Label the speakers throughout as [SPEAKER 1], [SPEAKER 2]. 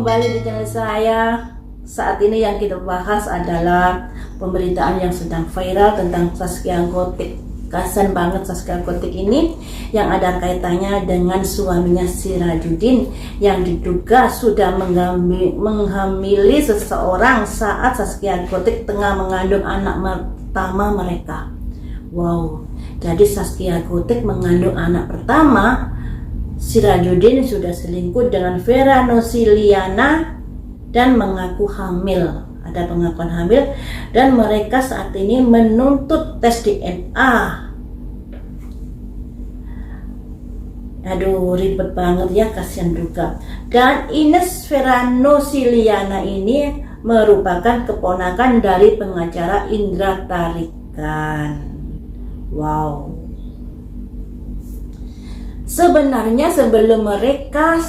[SPEAKER 1] kembali di channel saya. Saat ini yang kita bahas adalah pemberitaan yang sedang viral tentang Zaskia Gotik. Kasian banget Zaskia Gotik ini yang ada kaitannya dengan suaminya Sirajuddin yang diduga sudah menghamili seseorang saat Zaskia Gotik tengah mengandung anak pertama mereka. Wow, jadi Zaskia Gotik mengandung anak pertama. Sirajuddin sudah selingkuh dengan Vera Nosiliana dan mengaku hamil. Ada pengakuan hamil dan mereka saat ini menuntut tes DNA. Aduh, ribet banget ya, kasihan juga. Dan Ines Vera Nosiliana ini merupakan keponakan dari pengacara Indra Tarikan. Wow. Sebenarnya sebelum mereka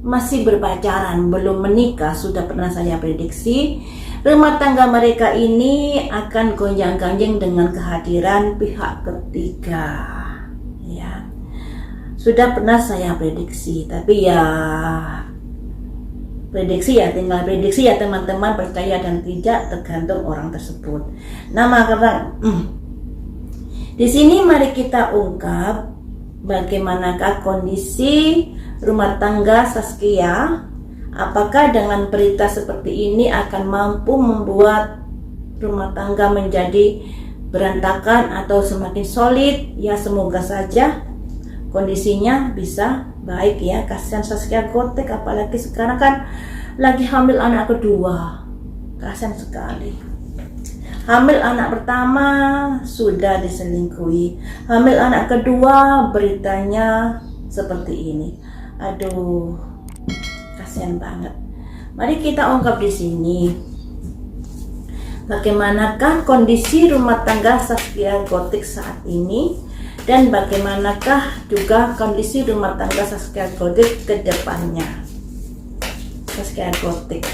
[SPEAKER 1] masih berpacaran, belum menikah, sudah pernah saya prediksi rumah tangga mereka ini akan gonjang-ganjing dengan kehadiran pihak ketiga. Ya, sudah pernah saya prediksi, tapi ya prediksi ya, tinggal prediksi ya teman-teman, percaya dan tidak tergantung orang tersebut. Nah, maka di sini mari kita ungkap bagaimanakah kondisi rumah tangga Zaskia. Apakah dengan berita seperti ini akan mampu membuat rumah tangga menjadi berantakan atau semakin solid? Ya, semoga saja kondisinya bisa baik ya. Kasihan Zaskia Gotik, apalagi sekarang kan lagi hamil anak kedua. Kasihan sekali. Hamil anak pertama sudah diselingkuhi, hamil anak kedua beritanya seperti ini. Aduh, kasihan banget. Mari kita ungkap di sini. Bagaimanakah kondisi rumah tangga Zaskia Gotik saat ini dan bagaimanakah juga kondisi rumah tangga Zaskia Gotik ke depannya. Zaskia Gotik.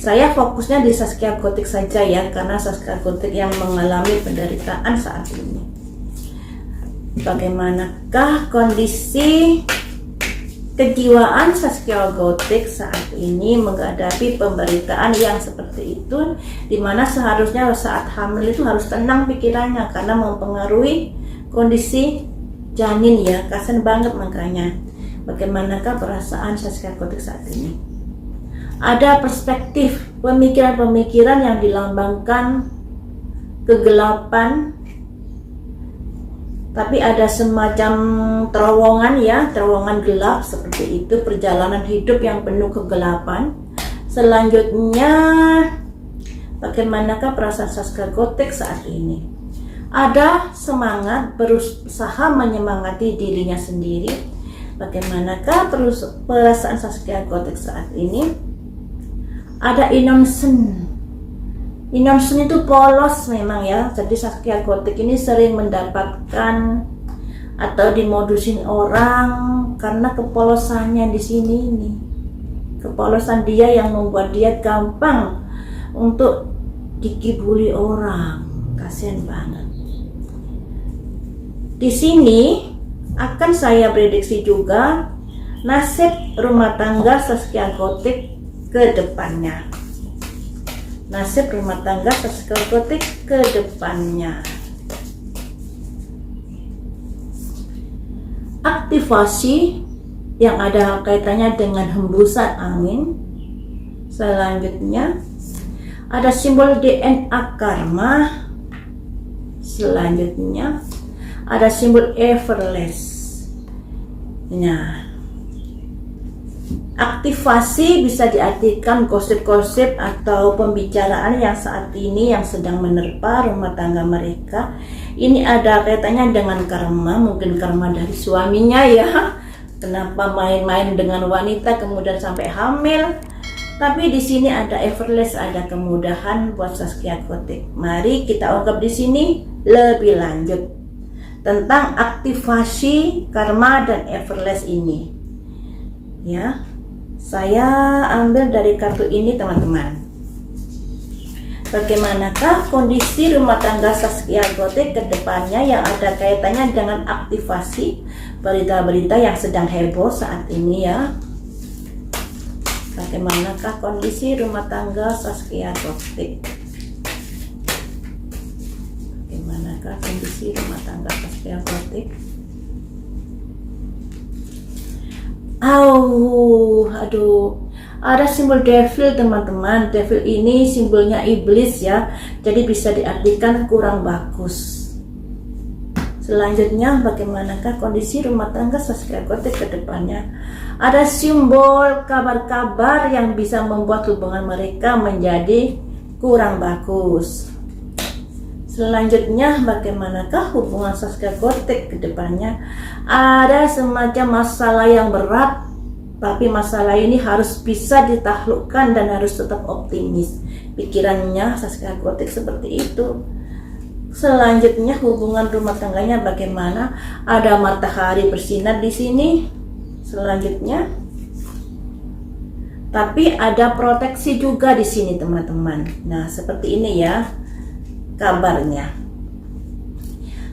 [SPEAKER 1] Saya fokusnya di Zaskia Gotik saja ya, karena Zaskia Gotik yang mengalami penderitaan saat ini. Bagaimanakah kondisi kejiwaan Zaskia Gotik saat ini menghadapi pemberitaan yang seperti itu, dimana seharusnya saat hamil itu harus tenang pikirannya karena mempengaruhi kondisi janin ya. Kasian banget makanya. Bagaimanakah perasaan Zaskia Gotik saat ini? Ada perspektif, pemikiran-pemikiran yang dilambangkan kegelapan, tapi ada semacam terowongan ya, terowongan gelap seperti itu, perjalanan hidup yang penuh kegelapan. Selanjutnya, bagaimanakah perasaan Zaskia Gotik saat ini? Ada semangat, berusaha menyemangati dirinya sendiri. Bagaimanakah perasaan Zaskia Gotik saat ini? Ada innocent itu polos memang ya. Jadi Zaskia Gotik ini sering mendapatkan atau dimodusin orang karena kepolosannya di sini ini. Kepolosan dia yang membuat dia gampang untuk dikibuli orang. Kasihan banget. Di sini akan saya prediksi juga nasib rumah tangga Zaskia Gotik ke depannya. Nasib rumah tangga Zaskia Gotik ke depannya. Aktivasi yang ada kaitannya dengan hembusan angin. Selanjutnya ada simbol DNA karma. Selanjutnya ada simbol everless. Nah, aktivasi bisa diartikan gosip-gosip atau pembicaraan yang saat ini yang sedang menerpa rumah tangga mereka. Ini ada kaitannya dengan karma, mungkin karma dari suaminya ya. Kenapa main-main dengan wanita kemudian sampai hamil? Tapi di sini ada everless, ada kemudahan buat Zaskia Gotik. Mari kita ungkap di sini lebih lanjut tentang aktivasi karma dan everless ini. Ya. Saya ambil dari kartu ini teman-teman. Bagaimanakah kondisi rumah tangga Zaskia Gotik ke depannya yang ada kaitannya dengan aktivasi berita-berita yang sedang heboh saat ini ya. Bagaimanakah kondisi rumah tangga Zaskia Gotik? Bagaimanakah kondisi rumah tangga Zaskia Gotik? Aduh, ada simbol devil teman-teman. Devil ini simbolnya iblis ya, jadi bisa diartikan kurang bagus. Selanjutnya, bagaimanakah kondisi rumah tangga Zaskia Gotik ke depannya? Ada simbol kabar-kabar yang bisa membuat hubungan mereka menjadi kurang bagus. Selanjutnya, bagaimanakah hubungan Zaskia Gotik ke depannya? Ada semacam masalah yang berat, tapi masalah ini harus bisa ditaklukkan dan harus tetap optimis. Pikirannya Zaskia Gotik seperti itu. Selanjutnya, hubungan rumah tangganya bagaimana? Ada matahari bersinar di sini. Selanjutnya, tapi ada proteksi juga di sini teman-teman. Nah, seperti ini ya kabarnya.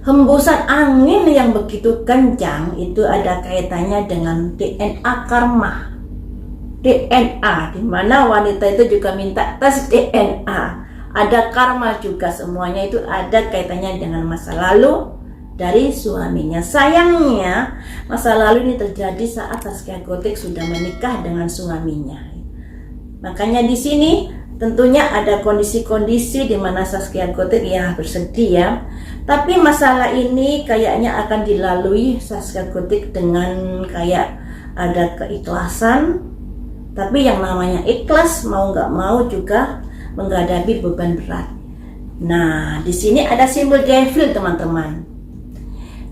[SPEAKER 1] Hembusan angin yang begitu kencang itu ada kaitannya dengan DNA karma. DNA, di mana wanita itu juga minta tes DNA. Ada karma juga, semuanya itu ada kaitannya dengan masa lalu dari suaminya. Sayangnya masa lalu ini terjadi saat Zaskia Gotik sudah menikah dengan suaminya. Makanya di sini tentunya ada kondisi-kondisi di mana Zaskia Gotik ya bersedih ya. Tapi masalah ini kayaknya akan dilalui Zaskia Gotik dengan kayak ada keikhlasan. Tapi yang namanya ikhlas mau nggak mau juga menghadapi beban berat. Nah, di sini ada simbol devil teman-teman.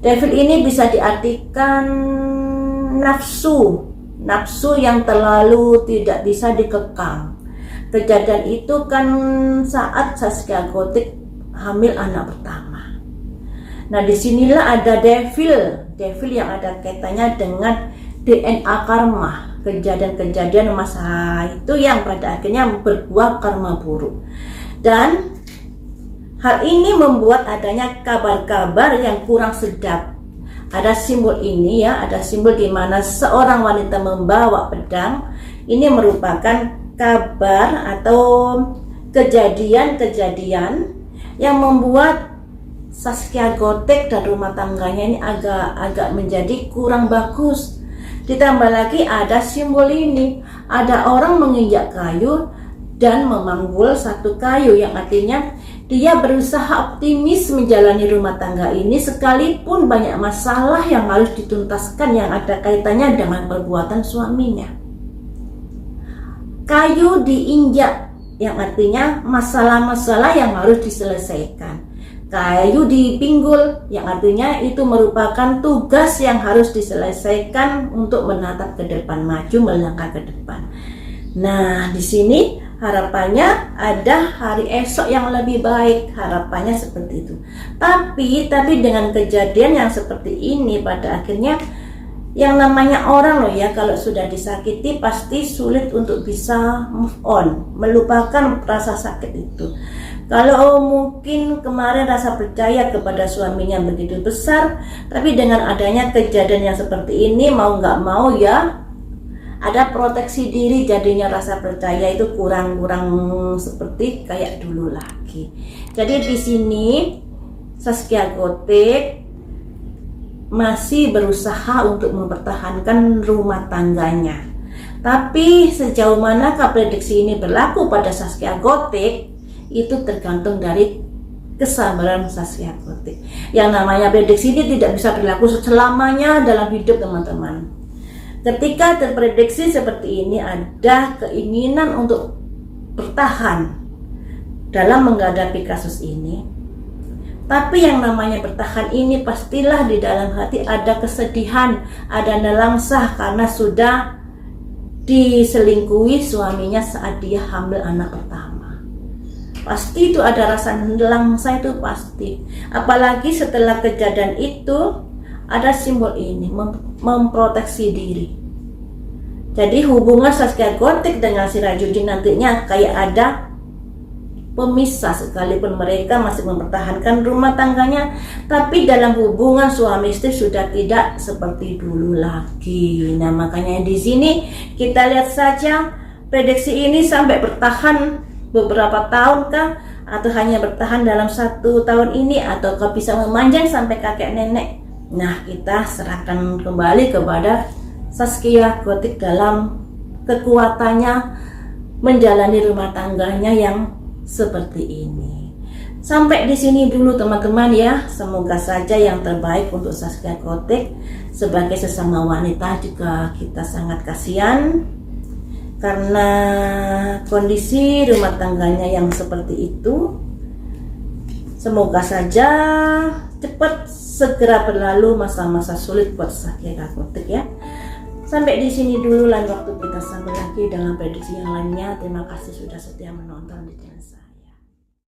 [SPEAKER 1] Devil ini bisa diartikan nafsu yang terlalu tidak bisa dikekang. Kejadian itu kan saat Zaskia Gotik hamil anak pertama. Nah, disinilah ada devil yang ada kaitannya dengan DNA karma. Kejadian-kejadian masa itu yang pada akhirnya berbuah karma buruk. Dan hal ini membuat adanya kabar-kabar yang kurang sedap. Ada simbol ini ya, ada simbol di mana seorang wanita membawa pedang. Ini merupakan kabar atau kejadian-kejadian yang membuat Zaskia Gotik dan rumah tangganya ini agak menjadi kurang bagus. Ditambah lagi ada simbol ini, ada orang menginjak kayu dan memanggul satu kayu, yang artinya dia berusaha optimis menjalani rumah tangga ini sekalipun banyak masalah yang harus dituntaskan yang ada kaitannya dengan perbuatan suaminya. Kayu diinjak, yang artinya masalah-masalah yang harus diselesaikan. Kayu dipinggul, yang artinya itu merupakan tugas yang harus diselesaikan untuk menatap ke depan, maju melangkah ke depan. Nah, di sini harapannya ada hari esok yang lebih baik, harapannya seperti itu. Tapi dengan kejadian yang seperti ini pada akhirnya yang namanya orang loh ya, kalau sudah disakiti pasti sulit untuk bisa move on, melupakan rasa sakit itu. Kalau mungkin kemarin rasa percaya kepada suaminya begitu besar, tapi dengan adanya kejadian yang seperti ini mau nggak mau ya ada proteksi diri, jadinya rasa percaya itu kurang seperti kayak dulu lagi. Jadi di sini Zaskia Gotik masih berusaha untuk mempertahankan rumah tangganya. Tapi sejauh manakah prediksi ini berlaku pada Zaskia Gotik? Itu tergantung dari kesabaran Zaskia Gotik. Yang namanya prediksi ini tidak bisa berlaku selamanya dalam hidup teman-teman. Ketika terprediksi seperti ini, ada keinginan untuk bertahan dalam menghadapi kasus ini. Tapi yang namanya bertahan ini pastilah di dalam hati ada kesedihan, ada nelangsah karena sudah diselingkuhi suaminya saat dia hamil anak pertama. Pasti itu ada rasa nelangsa, itu pasti. Apalagi setelah kejadian itu ada simbol ini, memproteksi diri. Jadi hubungan Zaskia Gotik dengan Sirajuddin nantinya kayak ada pemisah, sekalipun mereka masih mempertahankan rumah tangganya, tapi dalam hubungan suami istri sudah tidak seperti dulu lagi. Nah, makanya di sini kita lihat saja prediksi ini sampai bertahan beberapa tahun kah, atau hanya bertahan dalam 1 tahun ini, atau bisa memanjang sampai kakek nenek. Nah, kita serahkan kembali kepada Zaskia Gotik dalam kekuatannya menjalani rumah tangganya yang seperti ini. Sampai di sini dulu teman-teman ya. Semoga saja yang terbaik untuk Zaskia Gotik. Sebagai sesama wanita juga kita sangat kasihan karena kondisi rumah tangganya yang seperti itu. Semoga saja cepat segera berlalu masa-masa sulit buat Zaskia Gotik ya. Sampai di sini dulu, lain waktu kita sambung lagi dengan prediksi yang lainnya. Terima kasih sudah setia menonton di channel saya.